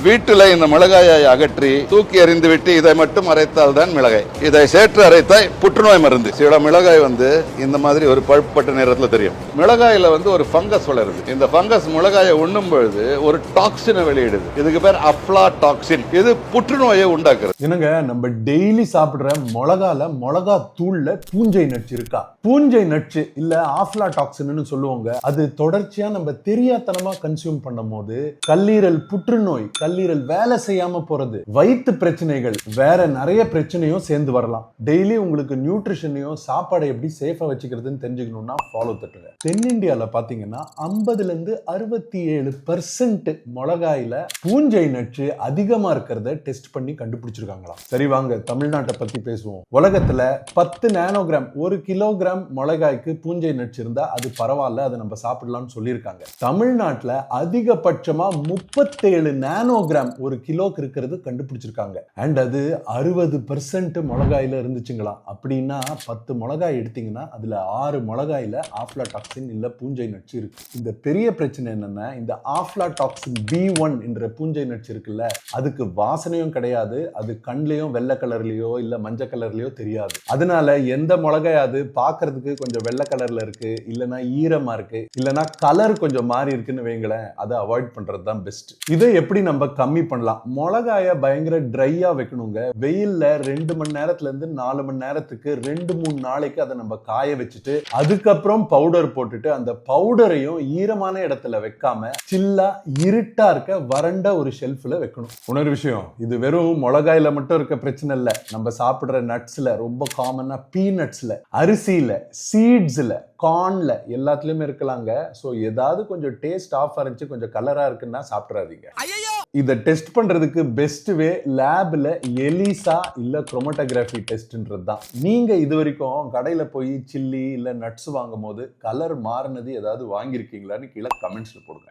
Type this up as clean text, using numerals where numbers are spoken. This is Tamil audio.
வீட்டில் இந்த மிளகாயை அகற்றி தூக்கி எறிந்து விட்டு இதை மட்டும் அரைத்தால் தான் மிளகாய். இதை சேற்று அரைத்தால் புற்றுநோய் மருந்து. சில மிளகாய் இந்த மாதிரி ஒரு பழுப்பட்ட நிறத்தில் தெரியும். மிளகாயில ஒரு ஃபங்கஸ் வளருது. இந்த ஃபங்கஸ் மிளகாயை உண்ணும் பொழுது ஒரு டாக்ஸினை வெளியிடுது. இதுக்கு பேர் அப்லாடாக்சின். இது புற்றுநோயை உண்டாக்குறது. என்னங்க, நம்ம டெய்லி சாப்பிடுற மிளகா தூள்ல பூஞ்சை நச்சு இருக்கா? பூஞ்சை நச்சு இல்ல ஆஃப்லாடாக்சின் சொல்லுவாங்க. அது தொடர்ச்சியா நம்ம தெரியாதனமா கன்சியூம் பண்ணும் போது கல்லீரல் புற்றுநோய், கல்லீரல் வேலை செய்யாம போறது, வயிற்று பிரச்சனைகள், வேற நிறைய பிரச்சனையும் சேர்ந்து வரலாம். டெய்லி உங்களுக்கு நியூட்ரிஷனையும் சாப்பாடை எப்படி சேஃபா வச்சுக்கிறதுன்னு தெரிஞ்சுக்கணும்னா ஃபாலோ தட்டுங்க. தென்னிந்தியால பாத்தீங்கன்னா 50-67% மிளகாயில பூஞ்சை நச்சு அதிகமா இருக்கிறத டெஸ்ட் பண்ணி கண்டுபிடிச்சிருக்காங்களாம். சரி, வாங்க தமிழ்நாட்டை பத்தி பேசுவோம். உலகத்துல 10 நானோகிராம் 1 கிலோகிராம் மிளகாய்க்கு பூஞ்சை நச்சு இருந்தா அது பரவாயில்ல, அதை நம்ம சாப்பிடலாம்னு சொல்லியிருக்காங்க. தமிழ்நாட்டுல அதிகபட்சமா 37 நானோகிராம் 1 கிலோக்கு இருக்கிறது கண்டுபிடிச்சிருக்காங்க. அண்ட் அது 60% மிளகாயில இருந்துச்சுங்களாம். அப்படின்னா 10 மிளகாய் எடுத்தீங்கன்னா அதுல 6 மிளகாயில ஆஃப்லாடாக்சின் இல்ல பூஞ்சை நச்சு இருக்கு. இந்த பெரிய பிரச்சனை என்னன்னா, இந்த ஆஃப்லாடாக்சின் B1 என்ற பூஞ்சை நச்சு இருக்குல்ல, அதுக்கு வாசனையும் கிடையாது. அது கண்லயும் வெள்ளை கலர்லயோ இல்ல மஞ்சள் கலர்லயோ தெரியாது. அதனால எந்த மிளகாய் அது பாக்குறதுக்கு கொஞ்சம் வெள்ளை கலர்ல இருக்கு, இல்லைன்னா ஈரமா இருக்கு, இல்லைன்னா கலர் கொஞ்சம் மாறி இருக்குன்னு வைங்களேன், அதை அவாய்ட் பண்றது தான் பெஸ்ட். இதை எப்படி நம்ம கம்மி பண்ணலாம்? மிளகாய பயங்கர ட்ரையா வைக்கணுங்க. வெயில்ல 2 மணி நேரத்துல இருந்து 4 மணி நேரத்துக்கு 2-3 நாளைக்கு அதை நம்ம காய வச்சுட்டு அதுக்கப்புறம் பவுடர் போட்டுட்டு அந்த பவுடரையும் ஈரமான இடத்துல வைக்காம சில்லா இருட்டா இருக்க வறண்ட ஒரு ஷெல்ஃப்ல வைக்கணும். இன்னொரு விஷயம், இது வெறும் மிளகாயில மட்டும் இருக்க பிரச்சனை இல்ல. நம்ம சாப்பிடுற நட்ஸ்ல, ரொம்ப காமனா பீனட்ஸ்ல, அரிசியில, சீட்ஸ்ல, கார்ன்ல எல்லாத்துலயுமே இருக்கலாங்க. சோ ஏதாவது கொஞ்சம் டேஸ்ட் ஆஃப் இருந்துச்சு, கொஞ்சம் கலரா இருக்குன்னா சாப்பிடாதீங்க. இதை டெஸ்ட் பண்றதுக்கு பெஸ்ட் வே லேப்ல எலிசா இல்ல குரோமட்டோகிராஃபி டெஸ்ட்ன்றது தான். நீங்க இது வரைக்கும் கடையில போய் சில்லி இல்ல நட்ஸ் வாங்கும் போது கலர் மாறினது ஏதாவது வாங்கியிருக்கீங்களான்னு கீழே கமெண்ட்ஸ்ல போடுங்க.